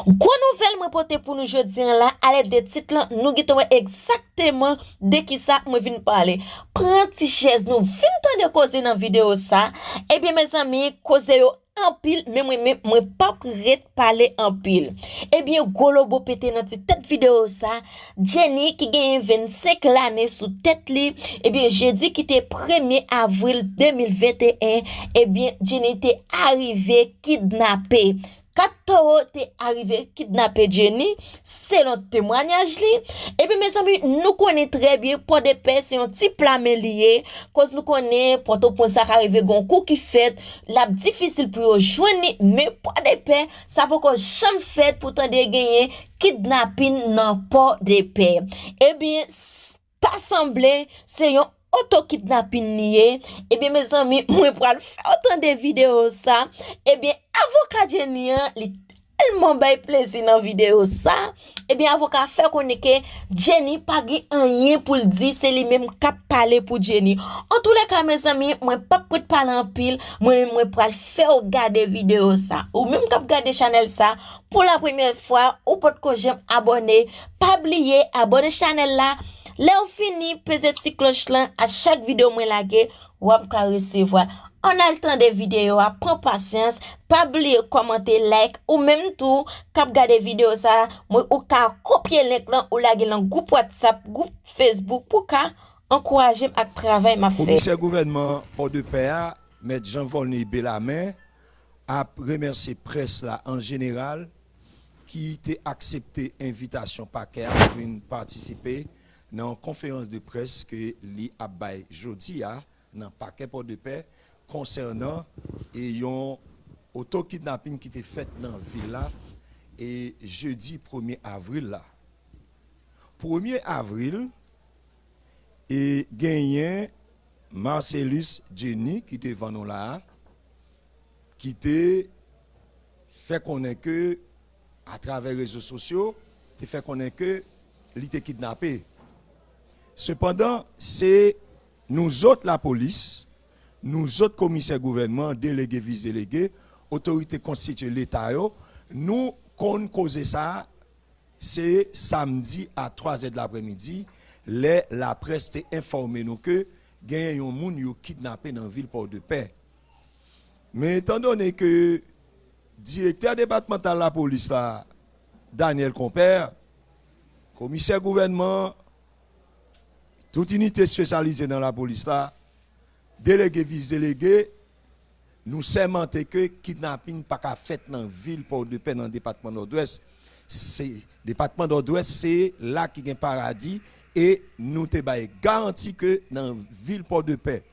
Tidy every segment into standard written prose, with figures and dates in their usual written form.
Gros nouvelle moi porter pour nous jeudi là, à l'aide des titres là, nous gitons exactement de qui ça moi vinn parler. Prends ti chaise nous vinn tande causer dans vidéo ça. Eh bien mes amis, causer yo en pile, mais moi pas prête parler en pile. Eh bien golobo pété dans tête vidéo ça, Jenny qui gagne 25 l'année sous tête li, eh bien jeudi qui était 1er avril 2021, eh bien Jenny était arrivée kidnappée. Quand Toro t'est arrivé kidnapper Jenny, c'est notre témoignage li. Et puis mes amis, nous connaissons très bien pour des pères, c'est un petit plat lié, cause nous connaissons pour tout point ça arrivé gon coup qui fait, la difficile pour joindre, mais pour des pères, ça peut qu'on jamais fait pour tant de gagner kidnapping non pas des pères. Eh bien, t'assemblée, c'est un auto-kidnapping nié. Eh bien, mes amis, moi, pour faire autant de vidéos ça, eh bien, avocat Jenny, li tellement bay plaisir dans vidéo ça. Eh bien, avocat fait connaître que Jenny pas rien pour le dire, c'est lui même qui parler pour Jenny. En tous les cas, mes amis, moi pas pour parler en pile, moi pour faire regarder vidéo ça ou même cap regarder channel ça pour la première fois ou pour que j'aime abonner, pas oublier abonner channel là. Là ou fini peser petit cloche là à chaque vidéo moi lagé ou ka recevoir. On a le temps des vidéos, prends patience, pas oublier commenter, like ou même tout cap garder vidéo ça, moi ou ka copier link là ou lagé dans groupe WhatsApp, groupe Facebook pour ka encourager à travail m'a fait. Commissaire gouvernement Port-de-Paix, M. Jean-Volney Bellamé a remercié presse là en général qui a accepté invitation paquet pour participer dans une conférence de presse que li a bay jodi a dans paquet Port-de-Paix concernant un auto-kidnapping qui était fait dans la ville là et jeudi 1er avril là. 1er avril et gagné Marcellus Jenny qui était devant nous là qui était fait connaître que à travers les réseaux sociaux, te fait connaître que il était kidnappé. Cependant, c'est nous autres la police, nous autres commissaires gouvernement, délégués, vice-délégués, autorités constituées l'État, nous qu'on cause ça, c'est samedi à 3h de l'après-midi, la presse t'a informé nous que il y a un monde qui kidnappé dans la ville Port-de-Paix. Mais étant donné que directeur départemental de la police là, Daniel Compère, commissaire gouvernement, toute unité spécialisée dans la police là, délégué vice-délégué, nous sémanté que kidnapping pas qu'à fait dans la ville Port-de-Paix dans le département nord-ouest. C'est département nord-ouest, c'est là qui est un paradis et nous te garanti que dans la ville Port-de-Paix,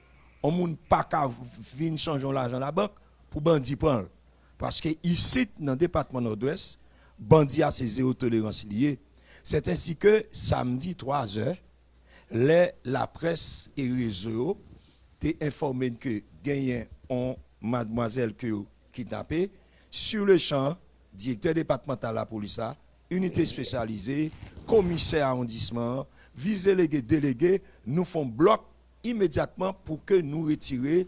on ne peut pas venir changer l'argent à la banque pour bandit prendre. Parce que ici, dans le département nord-ouest, bandit a ses zéro tolérance liée. C'est ainsi que samedi 3h, la presse et les réseaux t'ont informé que gagné une mademoiselle kidnappée sur le champ, directeur départemental de la police, unité spécialisée, commissaire arrondissement, vice-délégué, délégué, nous font bloc immédiatement pour que nous retirions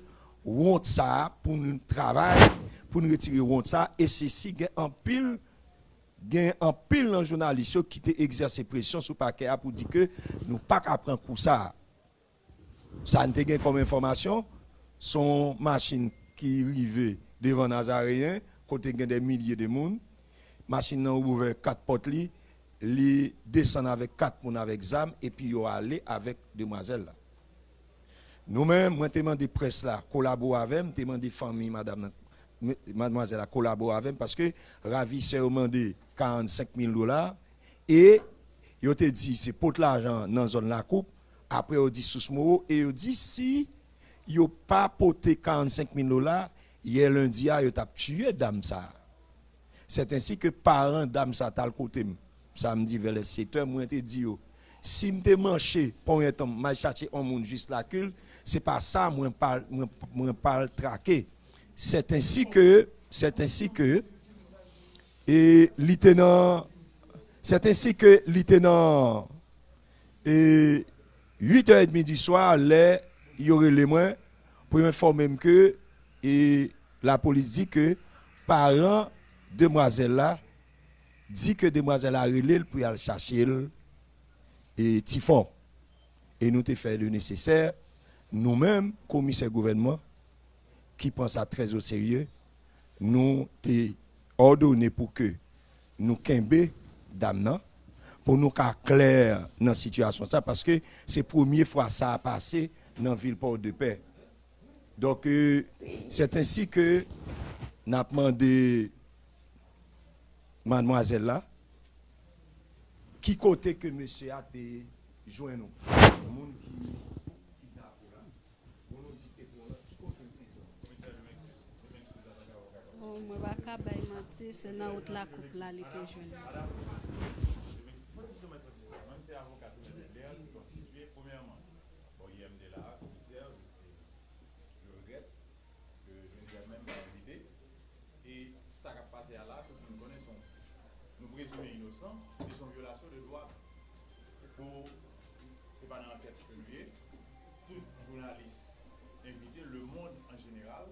honte ça pour nous travailler pour nous retirer honte ça et ceci gain en pile dans journalistes qui te exercé pression sur paquet pour dire que nous pas qu'à prendre pour ça ne te gain comme information son machine qui arrivait devant Nazaréen côté gain des milliers de monde machine nan ouvert 4 portes li descend avec 4 moun avec zam et puis yo aller avec demoiselle là. Nous-mêmes, moi, demandé presse là, collaborer avec moi, demandé famille, mademoiselle, collaborer avec moi, parce que ravisseur a demandé 45 000 $ et il te dit, c'est pour l'argent dans la zone de la coupe, après il dit sous mot et il dit, si il n'a pas porté 45 000 $, hier lundi, il a tué dame ça. C'est ainsi que parents dame ça, t'as le côté, samedi vers les 7h, moi, je te dit, si je manché pour un temps, je cherché un monde juste la cul, c'est pas ça moi parle traquer. C'est ainsi que et lieutenant 8h30 du soir il y aurait les moins pour informer que et la police dit que parents demoiselle là dit que demoiselle a relé pour aller chercher et Tifon. Et nous te fait le nécessaire. Nous-mêmes, commissaire gouvernement, qui pense ça très au sérieux, nous te ordonné pour que nous quimbe d'amna pour nous qu'à clair dans la situation ça parce que c'est la première fois ça a passé dans la ville Port-de-Paix. Donc c'est ainsi que nous avons demandé mademoiselle là qui côté que monsieur a été joint nous. Moi, c'est dans la coupe là, il était jeune. Et ça va passer à là, que nous connaissons. Nous présumons innocents, ils sont violations de droit. C'est pas dans l'enquête privée, tout journaliste invité, le monde en général,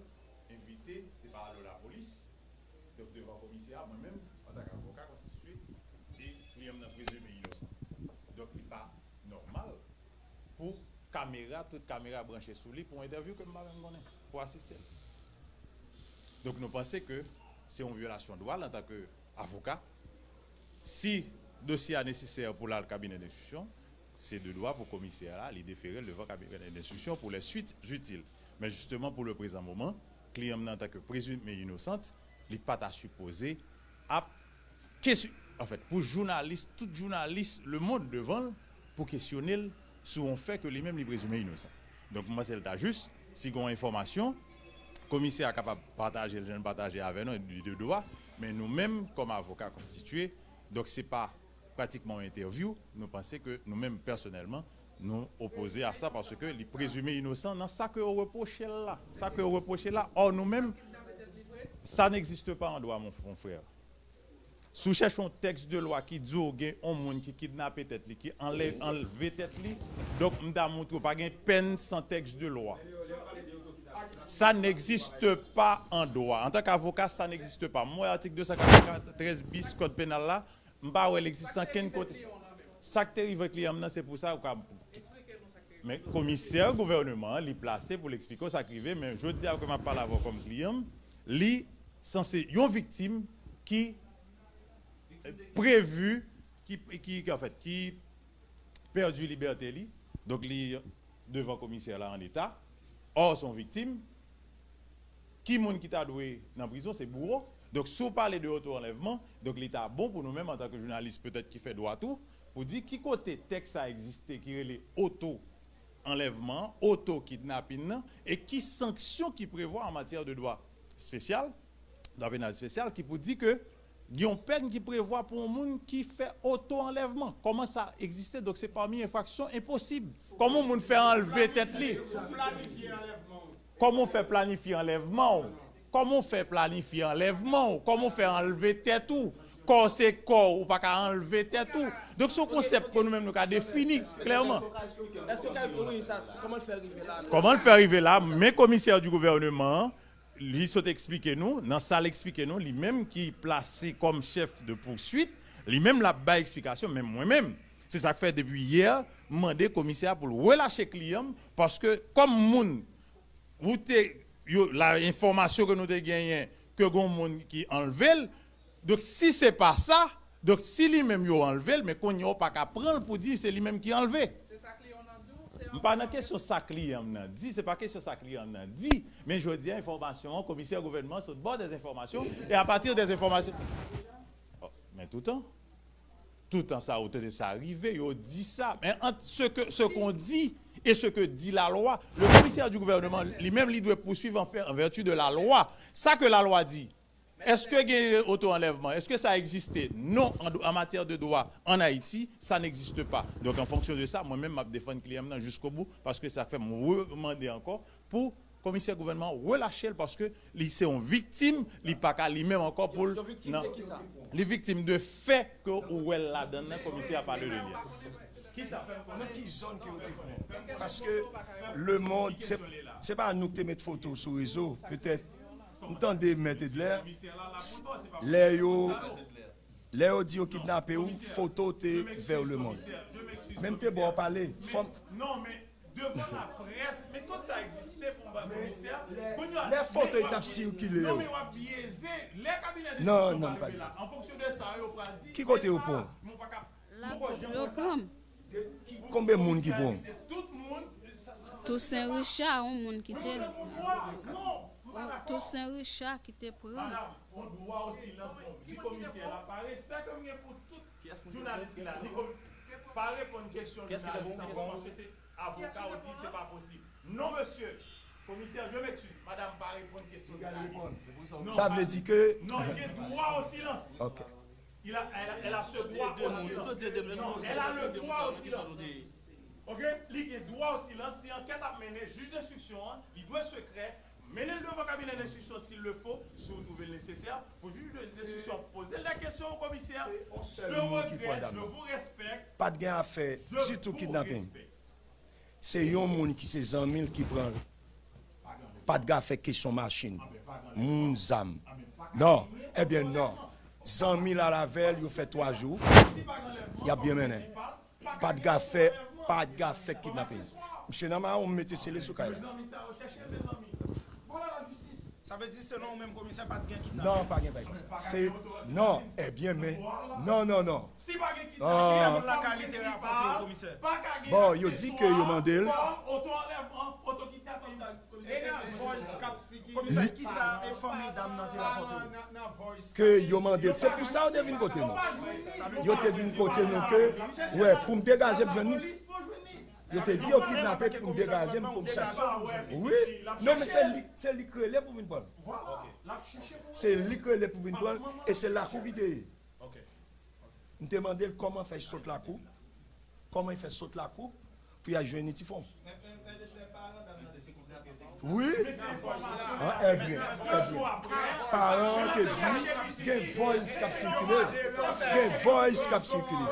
invité, c'est pas la police, donc devant le commissaire, moi-même, en tant qu'avocat constitué, et client n'a présumé innocent. Donc il n'est pas normal pour toute caméra branchée sous lui pour interview que moi-même connais, pour assister. Donc nous pensons que c'est une violation de droit en tant qu'avocat. Si le dossier est nécessaire pour le cabinet d'instruction, c'est de droit pour le commissaire là, les déférer devant le cabinet d'instruction pour les suites utiles. Mais justement pour le présent moment, le client en tant que présumé innocente, il n'est pas à supposer à en fait pour journaliste, tout journaliste, le monde devant pour questionner sur un fait que lui-même est présumé innocent. Donc moi c'est juste si on a une information, le commissaire est capable de partager, le partager avec nous de droit, mais nous-mêmes comme avocats constitués, donc ce n'est pas pratiquement une interview, nous pensons que nous-mêmes personnellement, nous opposons à ça parce que les présumés innocents, dans ça que vous reprochez là, or nous-mêmes, ça n'existe pas en droit, mon frère. Si vous cherchez un texte de loi qui dit qu'il y a un monde qui kidnappe tête, qui enlève tête, donc je ne montre pas de peine sans texte de loi. Ça n'existe pas en droit. En tant qu'avocat, ça n'existe pas. Moi, l'article 293 bis code pénal là, je ne sais pas l'existence quel côté. Ça qui arrive avec client, c'est pour ça. Mais le commissaire gouvernement, il est placé pour l'expliquer ça qui arrive. Mais je dis que je parle avec comme client, il est censé une victime qui prévu, qui perdu liberté, donc il devant le commissaire là en état. Or, son victime, qui monde qui t'a doué dans la prison, c'est bourreau. Donc, si vous parlez de auto-enlèvement, donc l'État bon pour nous-mêmes en tant que journalistes, peut-être qui fait droit tout, pour dire qui côté texte a existé, qui est les auto-enlèvement, auto-kidnapping, et qui sanction qui prévoit en matière de droit spécial, droit pénal spécial, qui pour dire que il y a une peine qui prévoit pour un monde qui fait auto-enlèvement. Comment ça existe? Donc c'est parmi les infractions impossibles. Comment on fait enlever tête li? Comment on fait planifier enlèvement? Comment on fait planifier enlèvement? Comment on fait enlever tête ou? Corps c'est corps ou pas qu'à enlever tête ou? Donc ce concept que nous-mêmes nous avons défini clairement. Comment le faire arriver là? Comment le faire arriver là? Mes commissaires du gouvernement, lui sont expliqué nous, dans ça l'expliquer nous, lui-même qui est placé comme chef de poursuite, lui-même la bas explication, même moi-même. C'est ça que fait depuis hier, demander commissaire pour relâcher client parce que comme moun l'information que nous avons gagnée que gon moun qui enlevé, donc si c'est pas ça, donc si lui-même yo enlevé, mais qu'on n'y a pas qu'à prendre pour dire c'est lui-même qui enlevé. Pas dans question ça client n'a dit, c'est pas question ça client n'a dit, mais je dis information, commissaire gouvernement sur le bord des informations et à partir des informations. Oh, mais tout le temps ça ça arrivé, il dit ça, mais entre ce qu'on dit et ce que dit la loi, le commissaire du gouvernement lui-même il doit poursuivre en vertu de la loi. Ça que la loi dit. Est-ce que il y a auto-enlèvement? Est-ce que ça a existé? Non, en matière de droit en Haïti, ça n'existe pas. Donc en fonction de ça, moi-même, je défends le client jusqu'au bout parce que ça fait me demander encore pour le commissaire gouvernement relâcher parce que c'est une victime, il n'est pas qu'à lui-même encore pour... Les victimes de fait que où elle la donne, le commissaire a parlé de lui. Qui ça fait? Dans quelle zone qui est? Parce que le monde, c'est pas à nous qui mettre photos sur le réseau, peut-être. Entendez mettre de l'air, l'air les audio kidnappé ou photo t'es vers le monde. Même t'es bon parler. Non, mais devant la presse, mais tout ça existait pour le commissaire. Les photos étaient circulées. Non, mais on va biaiser. Les cabinets de Non, décision pas là. En fonction de ça, on va dire. Qui côté au pont? La coupe le prend. Combien de monde qui prend? Tout le monde. Tout Saint-Richard, un monde qui te. Non. Tout Saint-Richard qui te prend. Madame, on doit aussi le commissaire là, par respect comme il y a pour tout journaliste qui l'a dit, pas répondre à une question de journaliste parce que c'est avocat ou dit c'est pas possible. Non, monsieur, commissaire, je m'excuse, madame, pas répondre à une question de journaliste. Ça veut dire que. Non, il y a droit au silence. Ok. Elle a ce droit au silence. Elle a le droit au silence. Ok? Il a droit au silence. Si enquête a mené, juge d'instruction, il doit secret. Menez le devant cabinet d'instruction s'il le faut, si vous trouvez nécessaire, pour juge d'instruction poser la question au commissaire. Je regrette, je vous respecte. Pas de gain à faire, surtout kidnapping. C'est un monde qui c'est 100 000 qui prend. Pas de gars fait question machine. Moun zam. Non, eh bien non. 100 000 à la veille, il fait 3 jours. Il y a bien mené. Pas de gars fait kidnapping. Monsieur Nama, on mettait scellé sous Kaila. Ça veut dire selon le même commissaire, pas de gain qui Non, pas gain. C'est non, eh bien mais non. Si pas de la qualité rapportée au commissaire. Bon, il dit que il mandé. Auto-enlèvement, auto-kidnapping. Commissaire, qui ça est famille dame qui rapporte? Que yo mandé. C'est pour ça on est venu côté nous. Yo te venu côté nous que ouais, pour me dégager besoin. Je te dis au kidnappé pour me dégager pour me chercher. Oui. Non mais c'est lui qui est pour venir prendre. C'est lui qui est pour venir prendre et c'est la coupe qui est. Nous demandons comment faire sauter la coupe. Comment il fait sauter la coupe pour y ajouter une typhon. Oui. Eh bien. Parents qui disent qu'il y a une voice qui a circulé. Il y a une voice qui a circulé.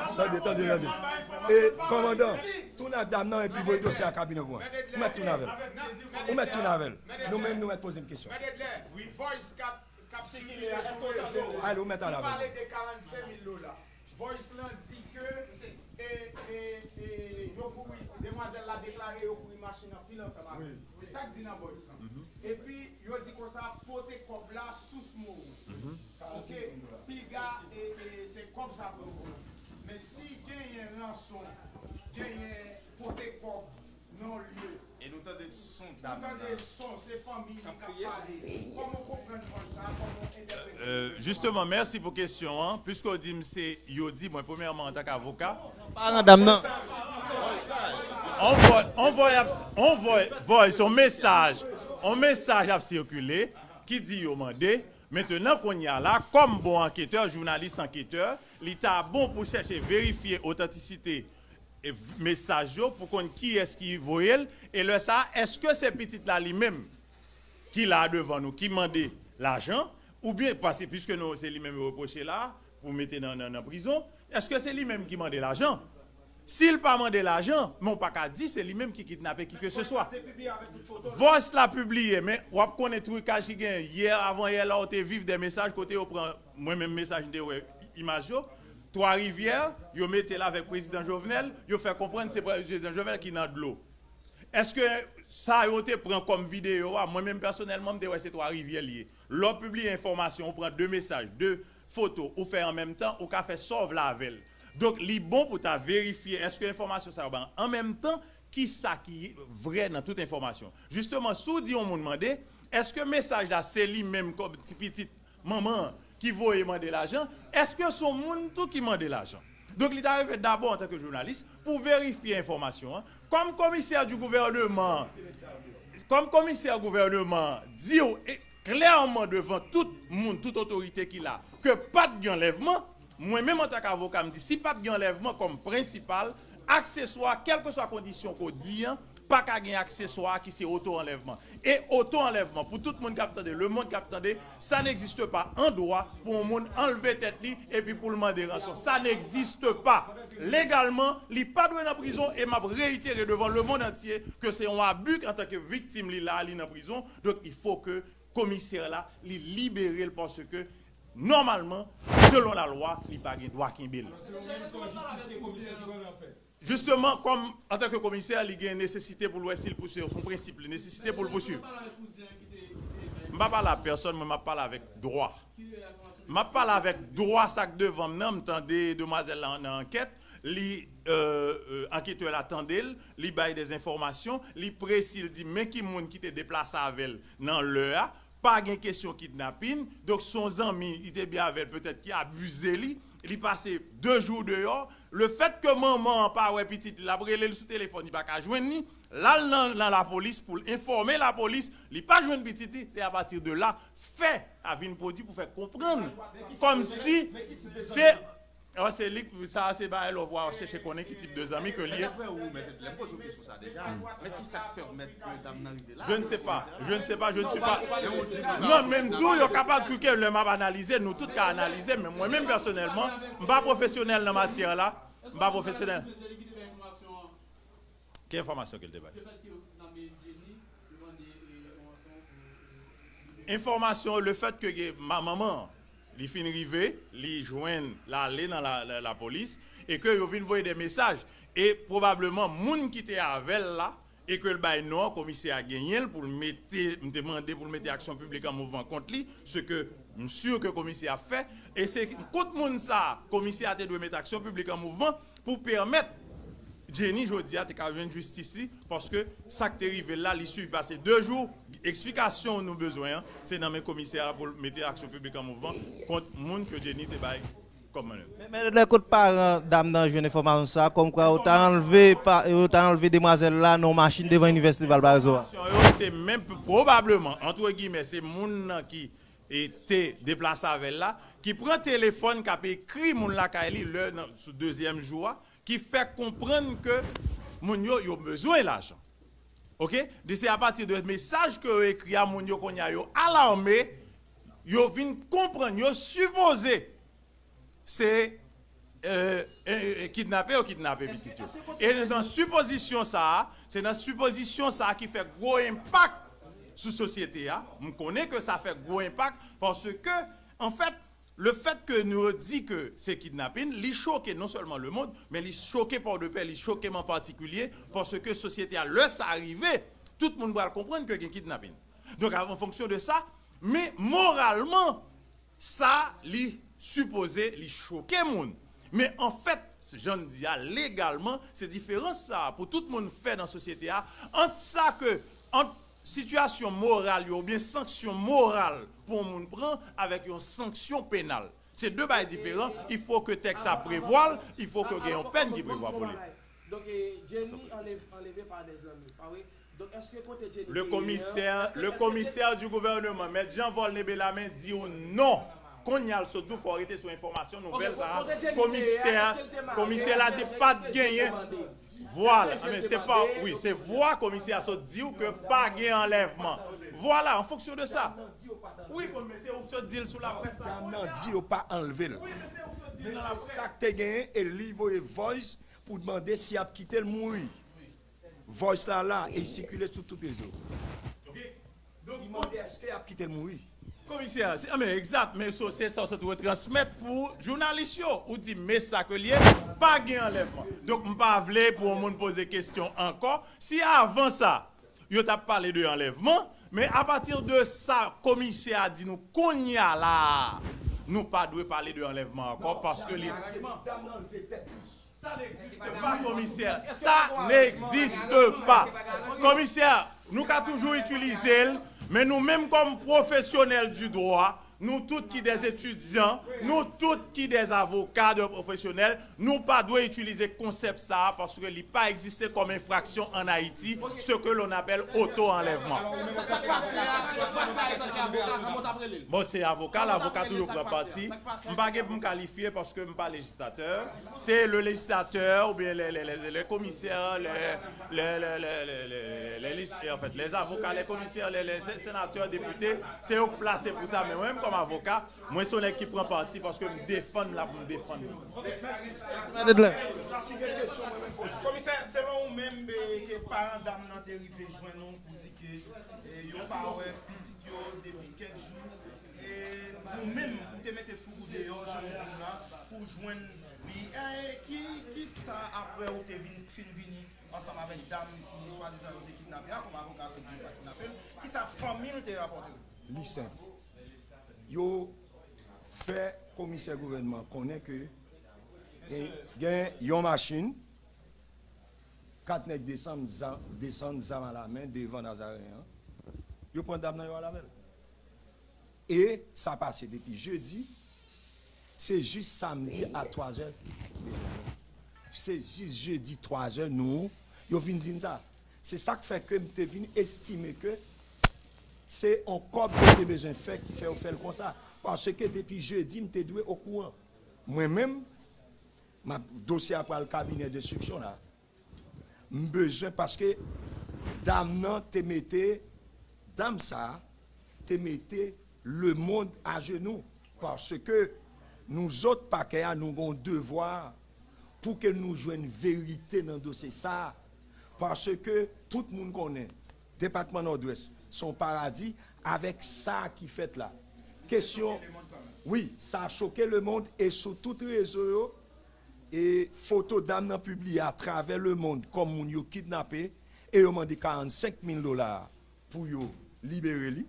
Attendez. Et commandant, tout la dame et puis vous dossier à la cabine. Vous mettez tout navel. Nous-mêmes, nous mettons poser une question. Oui, voice cap circulé. Allez, vous mettez à la veille. Parler de 45 000 $. Voice là dit que demoiselle l'a déclaré au couru machine en fil ensemble. C'est ça que dit dans voice. Et puis il dit qu'on ça porter comme là sous mot. OK, piga et c'est comme ça pour vous. Mais si gagne un rançon, gagne porter comme non lieu. Et nous avons des sons c'est famille qui parlent. Comment comprendre ça? Comment interpréter? Justement, merci pour la question. Hein. Puisqu'on dit, c'est Yodi, moi, premièrement, en tant qu'avocat. On voit son message. Un message a circulé qui dit yo mandé. Maintenant qu'on y a là, comme bon enquêteur, journaliste enquêteur, l'État bon pour chercher, vérifier authenticité et message pour qu'on qui est-ce qui voyait et le ça est-ce que c'est petit là lui-même qui l'a devant nous qui demandait l'argent ou bien parce que puisque nous c'est lui-même reproché là pour mettre dans prison est-ce que c'est lui-même qui demandait l'argent s'il pas demandé l'argent mon pas qu'à dire c'est lui-même qui kidnappé qui que ce soit Voice l'a publié mais on connaît tout cas qui gagne hier avant hier là on te vive des messages côté on prend moi même message de image Trois-Rivières, vous mettez là avec le président Jovenel, vous fait comprendre que c'est le président Jovenel qui est dans de l'eau. Est-ce que ça vous te prend comme vidéo? Moi-même personnellement, c'est Trois-Rivières lié. L'on publie information, on prend 2 messages, 2 photos, on fait en même temps, on fait sauve la veille. Donc, il est bon pour vérifier est-ce que l'information ça va en même temps, qui ça qui est vrai dans toute information. Justement, si on dit on m'a demandé, est-ce que le message là, c'est lui-même comme petite maman qui veut demander l'argent, est-ce que son monde tout qui demande l'argent? Donc il est arrivé d'abord en tant que journaliste pour vérifier l'information. Hein. Comme commissaire du gouvernement dit clairement devant tout le monde, toute autorité qu'il a, que pas de enlèvement, moi-même en tant qu'avocat, je me dis, si pas de enlèvement comme principal, accessoire, quelle que soit la condition qu'on dit, pas qu'à un accessoire qui c'est auto-enlèvement. Et auto-enlèvement, pour tout le monde qui attendait, le monde qui attendait, ça n'existe pas en droit pour un monde enlever tête et puis pour le demander rançon. Ça n'existe pas. Légalement, il n'est pas doué dans la prison et m'a réitéré devant le monde entier que c'est un abus en tant que victime là, dans la prison. Donc il faut que commissaire là, il libérer parce que normalement, selon la loi, il n'a pas de droit qu'il ait. Justement, comme en tant que commissaire, il y a une nécessité pour le poursuivre, son principe, la nécessité pour le poursuivre. Je ne parle à personne, mais je parle avec droit. Je parle avec droit, ça que devant moi, m'entendez demoiselle en enquête, enquêteur l'attendait, il baille des informations, il précise, il dit, mais qui monde qui te déplace avec elle dans l'heure, pas de question kidnapping, donc son ami, il était bien avec elle, peut-être qu'il a abusé lui. Il passé 2 jours dehors. Le fait que maman pas ouais petite, il a brûlé le sous téléphone, il pas qu'à joindre ni. Là dans la police pour informer la police, il pas joindre petite et à partir de là fait avec une produit pour faire comprendre comme si c'est ça c'est bah elle voir chercher connaître qui type de amis que lié. Je ne sais pas, je ne suis pas. Non, même nous, sommes capables de le map analyser, nous tous qu'à analyser, mais moi-même personnellement, je ne suis pas professionnel dans la matière là. Je ne suis pas professionnel. Quelle information qu'elle débat? Information, le fait que ma maman, il finit arriver, il joint l'aller dans la police et que il vient envoyer des messages et probablement moun qui était avec là et que le bail non commissaire a gagné pour me demander pour mettre action publique en mouvement contre lui, ce que je suis sûr que le commissaire a fait et c'est contre moun ça commissaire a dû mettre action publique en mouvement pour permettre Jenny Jodia a une justice parce que ça qui est arrivé là, l'issue passé 2 jours, explication nous besoin, c'est dans mes commissaires pour mettre l'action publique en mouvement contre monde que Jenny te bail comme manœuvre. Mais les coups de parents dame dans une information ça comme quoi autant enlevé demoiselle là nos machines devant l'université Valparaiso. C'est même probablement entre guillemets c'est monde qui était déplacé avec là qui prend téléphone qui a écrit moun la Kaili le sous 2e jour qui fait comprendre que moun yo a besoin de l'argent. OK? C'est à partir de message que écrit à moun yo qu'on y a yo alarmé, yo vinn comprendre, yo supposé c'est kidnappé ou kidnappé petit. Et dans supposition ça, c'est dans supposition ça qui fait gros impact sur la société. On connaît que ça fait gros impact parce que en fait le fait que nous dit que c'est kidnapping, il choque non seulement le monde, mais il choque pour de paix, il choque en particulier parce que la société a le ça arrivé, tout le monde va comprendre que c'est kidnapping. Donc en fonction de ça, mais moralement, ça li supposé li choquer le monde. Mais en fait, j'en dis légalement, c'est différent ça pour tout le monde fait dans la société entre ça que entre situation morale ou bien sanction morale pour un monde prend avec une sanction pénale. C'est 2 bails différents. Il faut que le texte ça prévoit, il faut que il y ait une peine qui prévoit pour lui. Donc Jenny enlevé par des amis. Donc est-ce que côté Jenny le commissaire du gouvernement, M. Jean-Vol Nebelamin dit non. Qu'on y a surtout faut arrêter sur information nouvelle commissaire là dit pas de gagner. Voilà, mais c'est pas oui, c'est voix commissaire so dit que pas gagner enlèvement. Voilà, en fonction de ça. Oui, commissaire ou se dit sur la presse. Non, dit pas enlever. Oui, mais c'est ça que tu gagné et livre voice pour demander s'il a quitté le mourir. Voice là et circuler sur tous les autres. OK. Donc il demande est-ce qu'il a quitté le mourir. Commissaire, mais exact, mais c'est ça, ça doit transmettre pour journalistes ou dit mais ça que lié pas gain enlèvement. Donc on pas vle pour un monde poser question encore. Si avant ça, yo t'a parlé de enlèvement, mais à partir de ça, commissaire a dit nous qu'on y a là, nous pas doit parler de enlèvement encore parce que ça n'existe pas, commissaire. Ça n'existe pas. Commissaire, nous avons toujours utilisé, mais nous-mêmes comme professionnels du droit, nous tous qui des étudiants, nous tous qui des avocats de professionnels, nous pas doit utiliser le concept ça parce qu'il n'a pas existé comme infraction en Haïti, ce que l'on appelle auto-enlèvement. Bon, c'est avocat, l'avocat toujours prend parti. Je ne vais pas me qualifier parce que je ne suis pas législateur. C'est le législateur ou bien les commissaires, les avocats, les commissaires, les sénateurs, députés, c'est eux placés pour ça. Mais moi-même, comme comme avocat, moi c'est un qui prend parti parce que me défendre là pour me défendre. Si quelque question moi même pose. Commissaire, c'est vous même que parents d'âme nan te rive joindre nous pour dire que yon pa ouais petit yo depuis quelques jours et nous même pour te mettre fou dehors je me dis là pour joindre lui qui ça après ou te vini ensemble avec dame qui soi-disant ont kidnappé comme avocat c'est qui kidnappé qui sa famille te rapporté. Li simple. Yo fait commissaire gouvernement connaît que gen yon machine 4 nèg descend zam à la main devant Nazaréen. Yo prend dame nan yo à la main. Et ça passe depuis jeudi. C'est juste samedi à 3h. C'est juste jeudi 3h nous yo vinn dire ça. C'est ça qui fait que m'te vinn estimer que c'est un corps que tu besoin faire qui fait faire comme ça parce que depuis jeudi m'te doué au courant. Moi-même ma dossier après le cabinet d'instruction là. Besoin parce que dame nan te mettait dame ça te mettait le monde à genoux parce que nous autres paquets nous avons devoir pour que nous joignent vérité dans le dossier ça parce que tout le monde connaît département nord-ouest son paradis avec ça qui fait là question oui ça a choqué le monde et sur tout réseau et photos d'âme nan publiées à travers le monde comme moun yo kidnappé et yo mandi $45,000 pour yo libérer li.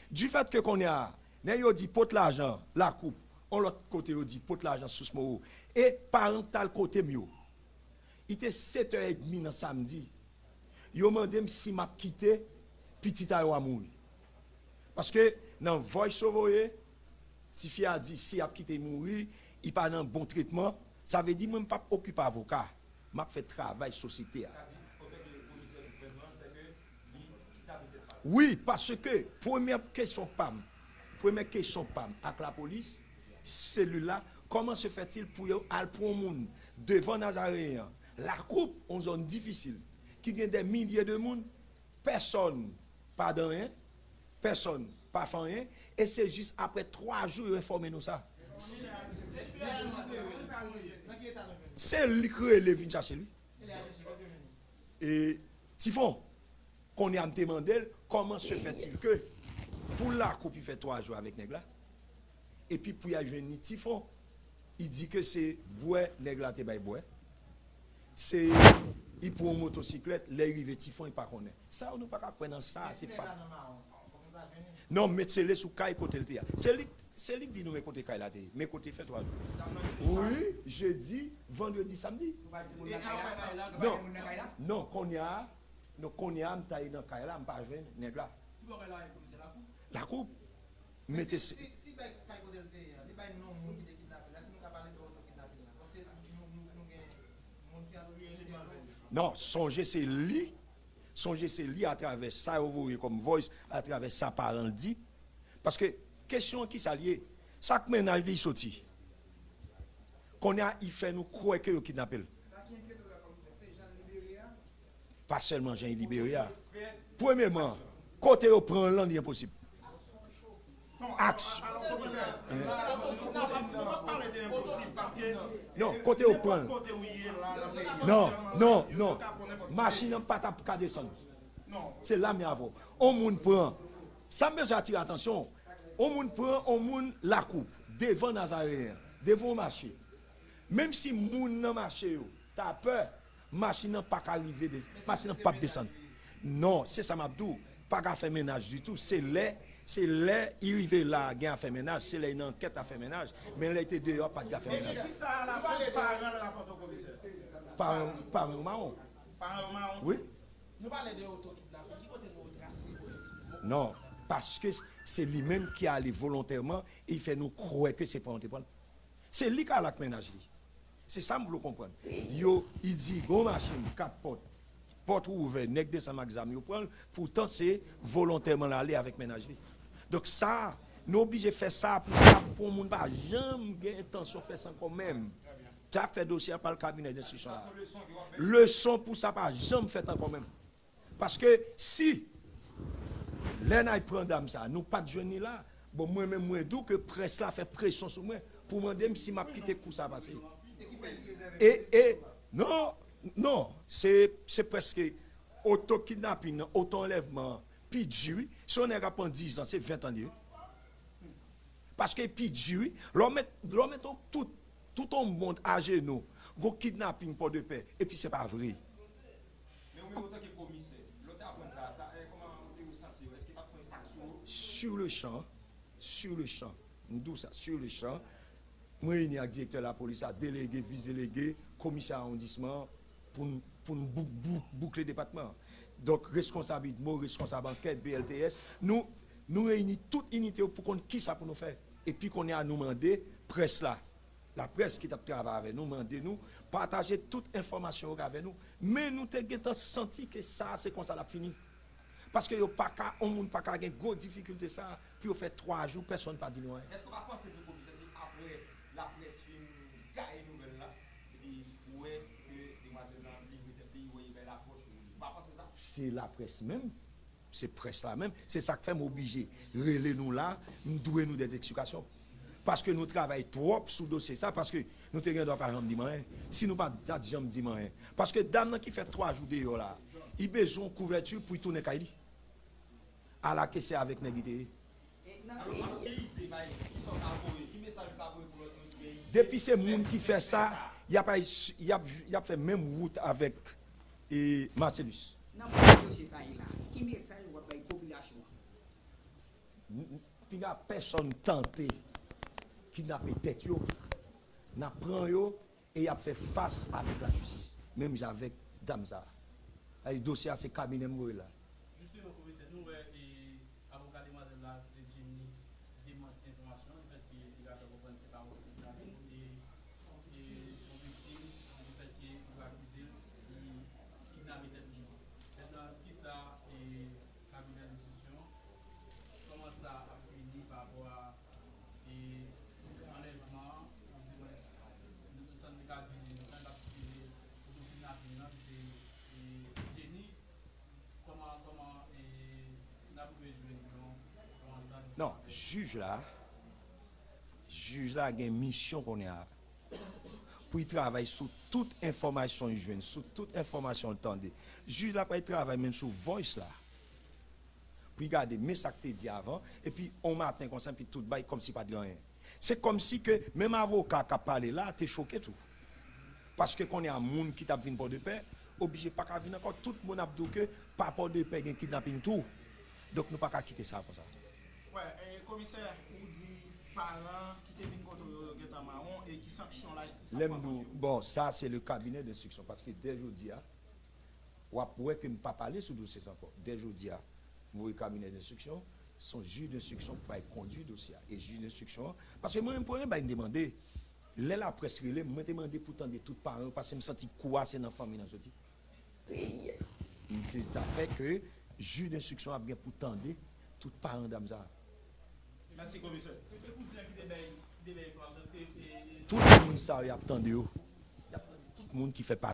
Du fait que qu'on a yo dit pot l'argent la coupe on l'autre côté yo dit pot l'argent sous moro et parental côté mio. Il était 7h30 dans samedi. Yo mandé si m'a quitté petit a yo a mouri. Parce que dans voice over Tifi a dit si a quitté mouri, il pas dans bon traitement. Ça veut dire même pas occupé avocat, m'a fait travail société. Oui, parce que première question PAM avec la police, celui-là, comment se fait-il pour aller pour un monde devant Nazaréen, la coupe en zone difficile, qui gagne des milliers de monde, personne pas de rien, personne pas fait rien, et c'est juste après 3 jours informer nous ça. C'est lui qui est venu chercher lui. Et Tifon, qu'on a demandé comment se fait-il que pour la coupe il fait 3 jours avec Negla. Et puis pour y aller Tifon, il dit que c'est bois Negla te bay bois. C'est il prend une motocyclette, l'arrivée Tifon il pas connaît. Ça on ne pas connaître dans ça, c'est pas. Non, mettez-le sous caille côté le théâtre. C'est lui qui dit nous mes côtés caille là, mes côtés fait 3 jours. Oui, jeudi, vendredi, samedi. Non, qu'on y a taille dans caille là, on pas joindre nèg là. La coupe. Mettez non, songez c'est lui. Songez c'est lui à travers ça vous voyez comme voice à travers sa parole dit parce que question qui s'allié chaque ménage il sorti qu'on a il fait nous croire que kidnappé pas seulement Jean Libéria premièrement côté au prend l'an impossible axe non côté au prend non machine pas ta descendre c'est là mais avant on monde prend ça me j'attire attention on monde prend on monde la coupe devant Nazaréen devant marché même si moun nan marché yo t'as peur machine pas arriver machine pas descendre non c'est ça m'abdou pas qu'à faire ménage du tout c'est là il arrivé là gain à faire ménage c'est là une enquête à faire ménage mais là était dehors pas de faire ménage qui ça la fin parent le rapport au commissaire par marron oui nous parler de auto-kidnapping qui côté nous tracer non parce que c'est lui-même qui a allé volontairement et il fait nous croire que c'est pas on te prendre c'est lui qui a la ménage c'est ça me comprendre yo il dit gon machine 4 porte ouverte nèg descend examen yo prendre pourtant c'est volontairement aller avec ménagerie donc ça nous obligé faire ça pour monde pas jamais gain intention faire ça quand même tu as fait dossier par le cabinet d'instruction là leçon pour ça pas jamais fait quand même parce que si l'un prend dame ça nous pas de joindre là Bon, moi-même, moi, d'où que presse là fait pression sur moi pour me demander si m'a quitté coup ça passer. Non, non, c'est presque auto-kidnapping, auto-enlèvement, puis dur. Si on est à 10 ans, c'est 20 ans. Parce que puis dur, l'on met tout le monde à genoux, go kidnapping pour de paix, et puis c'est pas vrai. Mais en tant que commissaire, l'autre apprend ça, comment vous sentez? Est-ce qu'il va faire un impact sur le champ, nous disons ça, sur le champ, moi, il y a un directeur de la police, délégué, vice-délégué, commissaire arrondissement, pour nous boucler le département. Donc, responsabilité, moi, responsable enquête, BLTS, nous réunissons toute unité pour qu'on qui ça pour nous faire. Et puis qu'on est à nous demander, presse là, la presse qui travaille avec nous, demander nous, partager toute information avec nous. Mais nous avons senti que ça, c'est comme ça l'a fini. Parce que on ne peut pas avoir une grosse difficulté ça, puis on fait 3 jours, personne n'a pas dit non. Est-ce qu'on va penser que c'est après la presse film, gagne nouvelle là, et ouais, que demoiselle dans le pays, où il y a l'approche, on va penser ça? C'est la presse même, c'est presse là même, c'est ça qui fait m'obliger. Relais nous là, nous devons nous des explications. Parce que nous travaillons trop sous dossier ça, parce que nous ne devons pas dire rien. Si nous ne pas dire rien. Parce que dame qui fait 3 jours dehors là, il a besoin de couverture pour tourner Kaili. À la caisse avec Negité. Depuis ces gens qui fait ça, il a fait même route avec Marcellus. Il n'y a personne tenté kidnapper tête yo, n'a prend yo et a fait face avec la justice. Même avec Damza. Le dossier c'est cabinet là. Justement, commissaire, nous, avocat demoiselle là, c'est Jimmy, démenti information, le fait qu'il a compris c'est pas votre et son victime, le fait qu'il va accuser, il n'a pas été maintenant, qui ça et cabinet d'instruction, comment ça a fini par rapport à enlèvement, ou du moins, nous sommes cas dit, nous sommes particulier, pour kidnapping, et Jenny, comment non, juge là a une mission qu'on a pour y travailler sur toute information jeune, sur toute information entendue. Juge là il travaille même sur voice là. Pour regarder mais ça que tu dit avant et puis on matin comme ça puis tout bail comme si pas de rien. C'est comme si que même avocat qui a parlé là, tu es choqué tout. Parce que qu'on est un monde qui t'a venu pour de paix, obligé pas qu'à venir encore tout le monde a dit que pas pour de paix, kidnapping tout. Donc nous pas qu'à quitter ça pour ça. Ouais, commissaire, ou dit parents qui te viennent contre Geta Marron et qui sanctionne la justice. Bon, ça c'est le cabinet d'instruction parce que dès aujourd'hui, on ne peut pas parler sur le dossier encore. Dès aujourd'hui, le cabinet d'instruction, son juge d'instruction pour conduire le dossier. Et juge d'instruction, parce que moi-même, pour me demander, la presse relais, je me demande pour tendre tous les parents parce que je me sens quoi c'est dans la famille. Ça fait que le juge d'instruction a bien pour tendre tous les parents d'Amza. Merci, commissaire. Tout le monde ça y a attendu. Tout le monde qui fait partie.